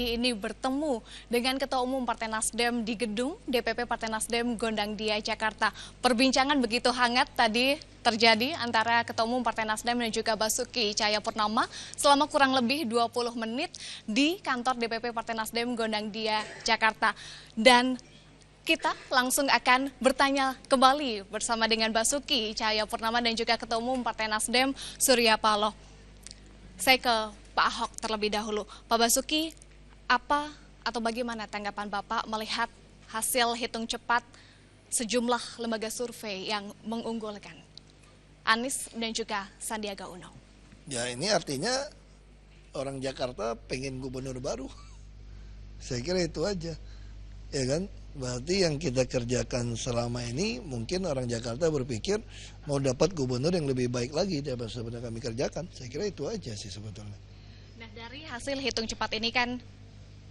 Ini bertemu dengan Ketua Umum Partai Nasdem di gedung DPP Partai Nasdem Gondang Dia, Jakarta. Perbincangan begitu hangat tadi terjadi antara Ketua Umum Partai Nasdem dan juga Basuki Cahayapurnama selama kurang lebih 20 menit di kantor DPP Partai Nasdem Gondang Dia, Jakarta. Dan kita langsung akan bertanya kembali bersama dengan Basuki Cahayapurnama dan juga Ketua Umum Partai Nasdem Surya Paloh. Saya ke Pak Ahok terlebih dahulu. Pak Basuki, apa atau bagaimana tanggapan Bapak melihat hasil hitung cepat sejumlah lembaga survei yang mengunggulkan Anies dan juga Sandiaga Uno? Ya, ini artinya orang Jakarta pengen gubernur baru. Saya kira itu aja. Ya kan? Berarti yang kita kerjakan selama ini mungkin orang Jakarta berpikir mau dapat gubernur yang lebih baik lagi daripada sebenarnya kami kerjakan. Saya kira itu aja sih sebetulnya. Nah, dari hasil hitung cepat ini kan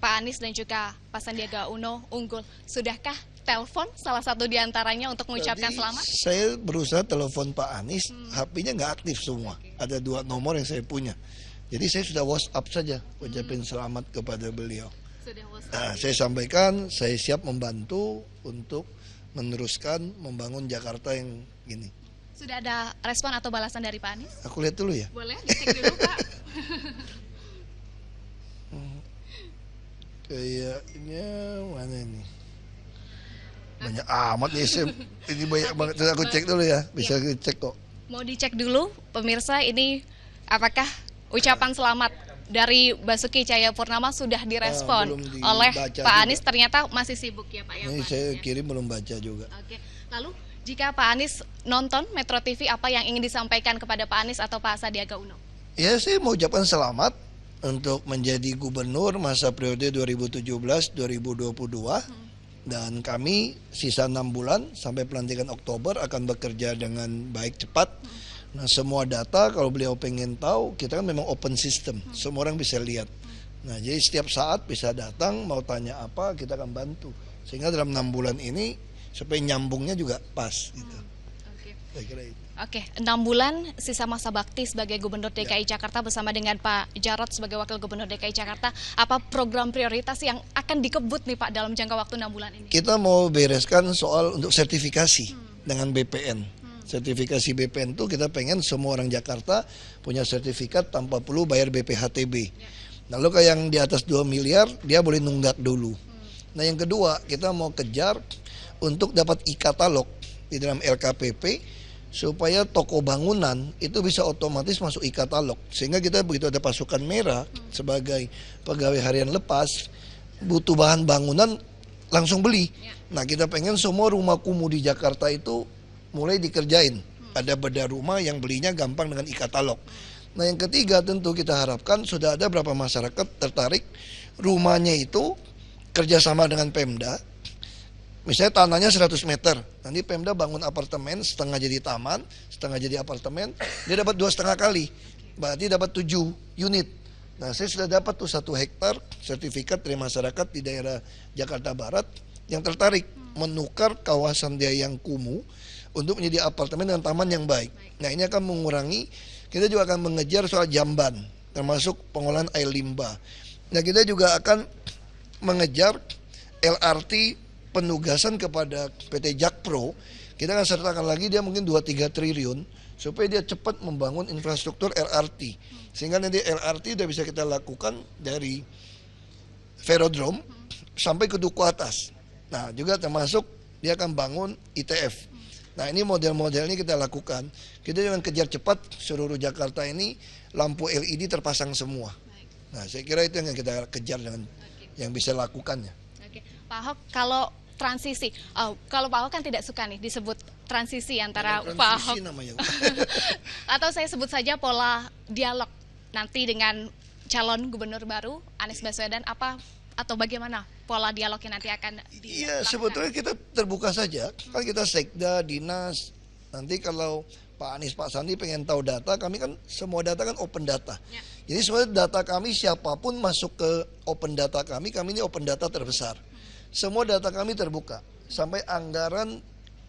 Pak Anies dan juga Pak Sandiaga Uno unggul. Sudahkah telepon salah satu di antaranya untuk mengucapkan selamat? Saya berusaha telepon Pak Anies, HP-nya nggak aktif semua. Ada 2 nomor yang saya punya. Jadi saya sudah WhatsApp saja ucapin selamat kepada beliau. Nah, saya sampaikan, saya siap membantu untuk meneruskan membangun Jakarta yang gini. Sudah ada respon atau balasan dari Pak Anies? Aku lihat dulu ya. Boleh, dicek dulu Pak. Kayaknya mana ini? Banyak amat nih, ini banyak banget. Aku cek dulu ya, bisa cek kok. Mau dicek dulu, pemirsa, ini apakah ucapan selamat dari Basuki Cahayapurnama sudah direspon oleh Pak Anies? Ternyata masih sibuk ya Pak ya. Ini saya kirim belum baca juga. Oke. Lalu jika Pak Anies nonton Metro TV, apa yang ingin disampaikan kepada Pak Anies atau Pak Sandiaga Uno? Ya, saya mau ucapkan selamat untuk menjadi gubernur masa periode 2017-2022 dan kami sisa 6 bulan sampai pelantikan Oktober akan bekerja dengan baik cepat. Nah, semua data kalau beliau pengen tahu, kita kan memang open system, semua orang bisa lihat. Nah, jadi setiap saat bisa datang, mau tanya apa kita akan bantu, sehingga dalam 6 bulan ini supaya nyambungnya juga pas gitu. Saya kira itu. Oke, 6 bulan sisa masa bakti sebagai Gubernur DKI Jakarta bersama dengan Pak Jarod sebagai Wakil Gubernur DKI Jakarta. Apa program prioritas yang akan dikebut nih Pak dalam jangka waktu 6 bulan ini? Kita mau bereskan soal untuk sertifikasi dengan BPN. Sertifikasi BPN itu kita pengen semua orang Jakarta punya sertifikat tanpa perlu bayar BPHTB. Lalu kayak yang di atas 2 miliar dia boleh nunggak dulu. Nah, yang kedua kita mau kejar untuk dapat e-katalog di dalam LKPP supaya toko bangunan itu bisa otomatis masuk e-katalog, sehingga kita begitu ada pasukan merah sebagai pegawai harian lepas butuh bahan bangunan langsung beli. Nah, kita pengen semua rumah kumuh di Jakarta itu mulai dikerjain, ada bedah rumah yang belinya gampang dengan e-katalog. Nah, yang ketiga tentu kita harapkan sudah ada berapa masyarakat tertarik rumahnya itu kerjasama dengan Pemda. Misalnya tanahnya 100 meter, nanti Pemda bangun apartemen, setengah jadi taman, setengah jadi apartemen, dia dapat 2,5 kali, berarti dapat 7 unit. Nah, saya sudah dapat tuh 1 hektar sertifikat dari masyarakat di daerah Jakarta Barat yang tertarik menukar kawasan dia yang kumuh untuk menjadi apartemen dengan taman yang baik. Nah, ini akan mengurangi, kita juga akan mengejar soal jamban, termasuk pengolahan air limbah. Nah, kita juga akan mengejar LRT penugasan kepada PT Jakpro. Kita akan sertakan lagi dia mungkin 2-3 triliun supaya dia cepat membangun infrastruktur LRT, sehingga nanti LRT udah bisa kita lakukan dari Velodrome sampai ke Duku Atas. Nah, juga termasuk dia akan bangun ITF. Nah, ini model-model ini kita lakukan. Kita jangan kejar cepat seluruh Jakarta ini lampu LED terpasang semua. Nah, saya kira itu yang kita kejar dengan yang bisa lakukannya. Oke, Pak Ahok, kalau transisi, kalau Pak Ahok kan tidak suka nih disebut transisi antara Pak Ahok namanya. atau saya sebut saja pola dialog nanti dengan calon gubernur baru Anies Baswedan, apa atau bagaimana pola dialognya nanti akan dilakukan? Iya, sebetulnya kita terbuka saja, kan kita sekda, dinas, nanti kalau Pak Anies, Pak Sandi pengen tahu data, kami kan semua data kan open data. Jadi semua data kami siapapun masuk ke open data kami ini open data terbesar. Semua data kami terbuka, sampai anggaran,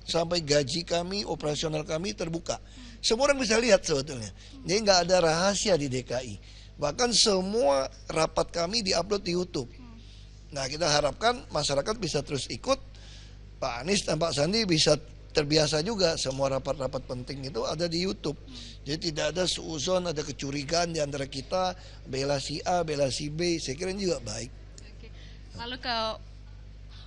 sampai gaji kami, operasional kami terbuka. Semua orang bisa lihat sebetulnya. Jadi nggak ada rahasia di DKI. Bahkan semua rapat kami diupload di YouTube. Nah, kita harapkan masyarakat bisa terus ikut, Pak Anies dan Pak Sandi bisa terbiasa juga semua rapat-rapat penting itu ada di YouTube. Jadi tidak ada suuzon, ada kecurigaan di antara kita, bela si A, bela si B. Saya kira ini juga baik. Oke. Lalu ke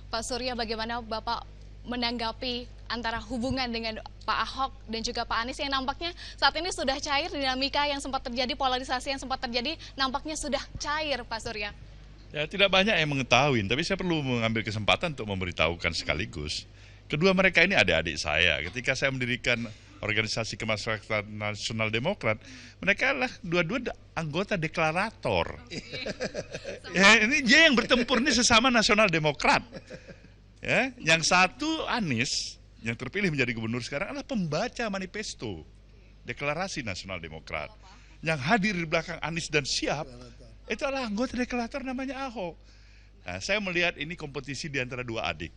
Pak Surya, bagaimana Bapak menanggapi antara hubungan dengan Pak Ahok dan juga Pak Anies yang nampaknya saat ini sudah cair, dinamika yang sempat terjadi, polarisasi yang sempat terjadi nampaknya sudah cair, Pak Surya? Ya, tidak banyak yang mengetahui, tapi saya perlu mengambil kesempatan untuk memberitahukan sekaligus. Kedua mereka ini adik-adik saya. Ketika saya mendirikan organisasi kemasyarakatan Nasional Demokrat, mereka adalah dua-dua anggota deklarator. Ya, ini dia yang bertempur ini sesama Nasional Demokrat. Ya, yang satu Anies, yang terpilih menjadi gubernur sekarang adalah pembaca manifesto deklarasi Nasional Demokrat. Yang hadir di belakang Anies dan siap, itu adalah anggota deklarator namanya Ahok. Nah, saya melihat ini kompetisi di antara dua adik.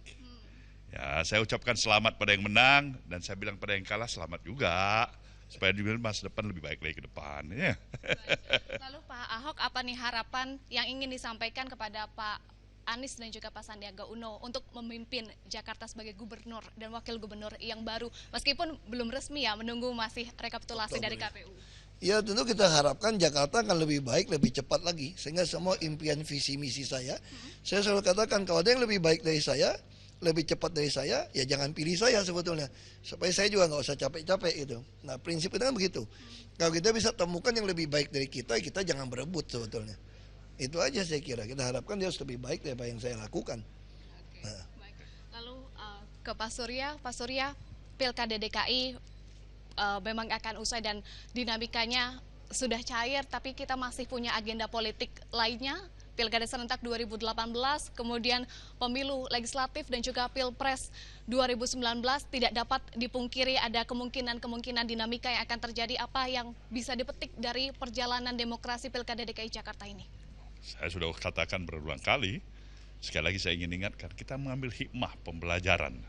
Ya, saya ucapkan selamat pada yang menang dan saya bilang pada yang kalah selamat juga supaya di masa depan lebih baik lagi ke depan. Ya. Lalu Pak Ahok, apa nih harapan yang ingin disampaikan kepada Pak Anies dan juga Pak Sandiaga Uno untuk memimpin Jakarta sebagai gubernur dan wakil gubernur yang baru, meskipun belum resmi ya, menunggu masih rekapitulasi dari KPU? Ya, tentu kita harapkan Jakarta akan lebih baik, lebih cepat lagi. Sehingga semua impian visi misi saya selalu katakan kalau ada yang lebih baik dari saya, lebih cepat dari saya, ya jangan pilih saya sebetulnya. Supaya saya juga nggak usah capek-capek gitu. Nah, prinsip itu kan begitu. Kalau kita bisa temukan yang lebih baik dari kita jangan berebut sebetulnya. Itu aja saya kira. Kita harapkan dia harus lebih baik daripada yang saya lakukan. Nah. Lalu ke Pak Surya, Pilkada DKI memang akan usai dan dinamikanya sudah cair, tapi kita masih punya agenda politik lainnya, Pilkada serentak 2018, kemudian pemilu legislatif dan juga Pilpres 2019. Tidak dapat dipungkiri ada kemungkinan dinamika yang akan terjadi. Apa yang bisa dipetik dari perjalanan demokrasi Pilkada DKI Jakarta ini? Saya sudah katakan berulang kali, sekali lagi saya ingin ingatkan, kita mengambil hikmah pembelajaran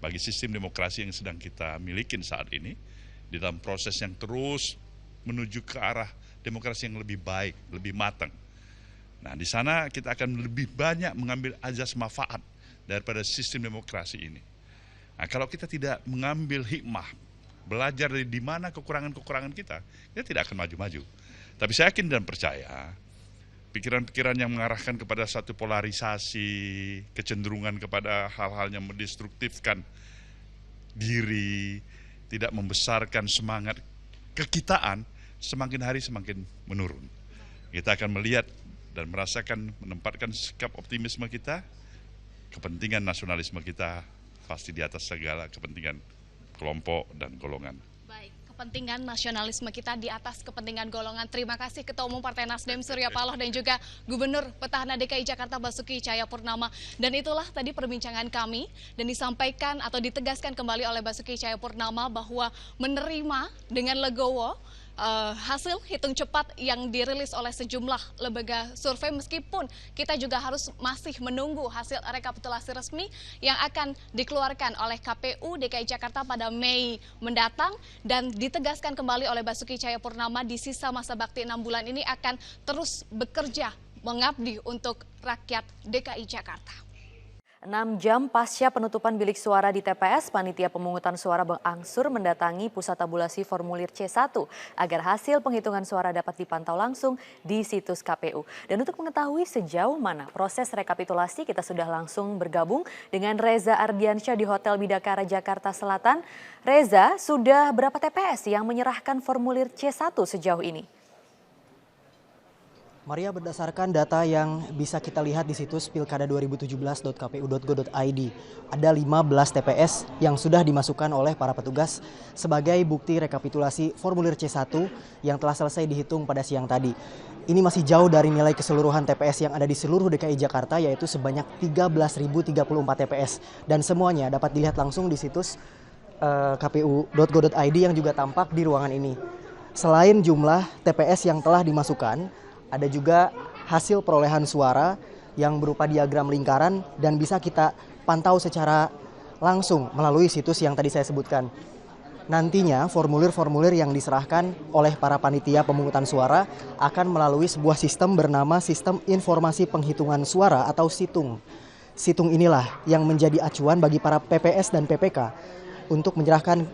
bagi sistem demokrasi yang sedang kita milikin saat ini, di dalam proses yang terus menuju ke arah demokrasi yang lebih baik, lebih matang. Nah, di sana kita akan lebih banyak mengambil azas manfaat daripada sistem demokrasi ini. Nah, kalau kita tidak mengambil hikmah, belajar dari di mana kekurangan-kekurangan kita tidak akan maju-maju. Tapi saya yakin dan percaya, pikiran-pikiran yang mengarahkan kepada satu polarisasi, kecenderungan kepada hal-hal yang mendestruktifkan diri, tidak membesarkan semangat kekitaan, semakin hari semakin menurun. Kita akan melihat dan merasakan, menempatkan sikap optimisme kita, kepentingan nasionalisme kita pasti di atas segala kepentingan kelompok dan golongan. Baik, kepentingan nasionalisme kita di atas kepentingan golongan. Terima kasih Ketua Umum Partai Nasdem Surya Paloh dan juga Gubernur Petahana DKI Jakarta Basuki Cahayapurnama. Dan itulah tadi perbincangan kami dan disampaikan atau ditegaskan kembali oleh Basuki Cahayapurnama bahwa menerima dengan legowo hasil hitung cepat yang dirilis oleh sejumlah lembaga survei, meskipun kita juga harus masih menunggu hasil rekapitulasi resmi yang akan dikeluarkan oleh KPU DKI Jakarta pada Mei mendatang. Dan ditegaskan kembali oleh Basuki Cahayapurnama di sisa masa bakti 6 bulan ini akan terus bekerja mengabdi untuk rakyat DKI Jakarta. 6 jam pasca penutupan bilik suara di TPS, panitia pemungutan suara berangsur mendatangi pusat tabulasi formulir C1 agar hasil penghitungan suara dapat dipantau langsung di situs KPU. Dan untuk mengetahui sejauh mana proses rekapitulasi, kita sudah langsung bergabung dengan Reza Ardiansyah di Hotel Bidakara, Jakarta Selatan. Reza, sudah berapa TPS yang menyerahkan formulir C1 sejauh ini? Maria, berdasarkan data yang bisa kita lihat di situs pilkada2017.kpu.go.id, ada 15 TPS yang sudah dimasukkan oleh para petugas sebagai bukti rekapitulasi formulir C1 yang telah selesai dihitung pada siang tadi. Ini masih jauh dari nilai keseluruhan TPS yang ada di seluruh DKI Jakarta, yaitu sebanyak 13.034 TPS. Dan semuanya dapat dilihat langsung di situs kpu.go.id yang juga tampak di ruangan ini. Selain jumlah TPS yang telah dimasukkan, ada juga hasil perolehan suara yang berupa diagram lingkaran dan bisa kita pantau secara langsung melalui situs yang tadi saya sebutkan. nantinya formulir-formulir yang diserahkan oleh para panitia pemungutan suara akan melalui sebuah sistem bernama Sistem Informasi Penghitungan Suara atau SITUNG. SITUNG inilah yang menjadi acuan bagi para PPS dan PPK untuk menyerahkan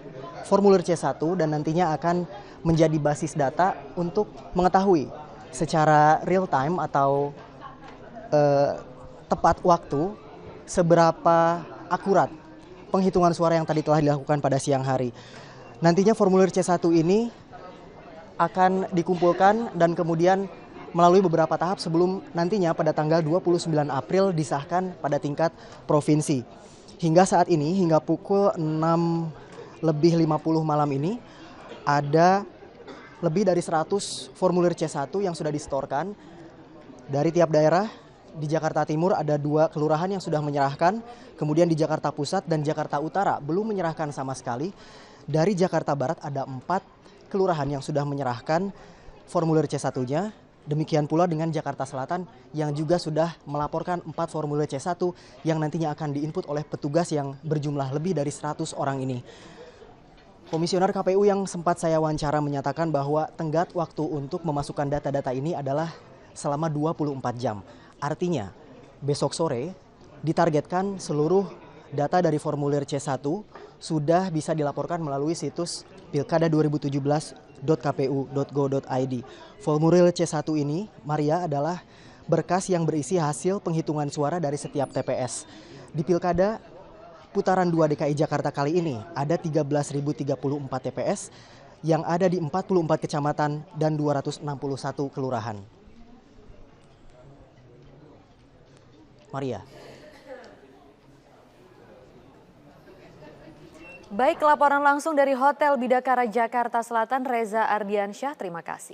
formulir C1 dan nantinya akan menjadi basis data untuk mengetahui secara real time atau tepat waktu seberapa akurat penghitungan suara yang tadi telah dilakukan pada siang hari. Nantinya formulir C1 ini akan dikumpulkan dan kemudian melalui beberapa tahap sebelum nantinya pada tanggal 29 April disahkan pada tingkat provinsi. Hingga saat ini, hingga pukul 6:50 malam ini, ada lebih dari 100 formulir C1 yang sudah disetorkan dari tiap daerah. Di Jakarta Timur ada 2 kelurahan yang sudah menyerahkan, kemudian di Jakarta Pusat dan Jakarta Utara belum menyerahkan sama sekali. Dari Jakarta Barat ada 4 kelurahan yang sudah menyerahkan formulir C1-nya. Demikian pula dengan Jakarta Selatan yang juga sudah melaporkan 4 formulir C1 yang nantinya akan diinput oleh petugas yang berjumlah lebih dari 100 orang ini. Komisioner KPU yang sempat saya wawancara menyatakan bahwa tenggat waktu untuk memasukkan data-data ini adalah selama 24 jam. Artinya, besok sore ditargetkan seluruh data dari formulir C1 sudah bisa dilaporkan melalui situs pilkada2017.kpu.go.id. Formulir C1 ini, Maria, adalah berkas yang berisi hasil penghitungan suara dari setiap TPS. Di Pilkada Putaran 2 DKI Jakarta kali ini ada 13.034 TPS yang ada di 44 kecamatan dan 261 kelurahan. Maria. Baik, laporan langsung dari Hotel Bidakara Jakarta Selatan, Reza Ardiansyah, terima kasih.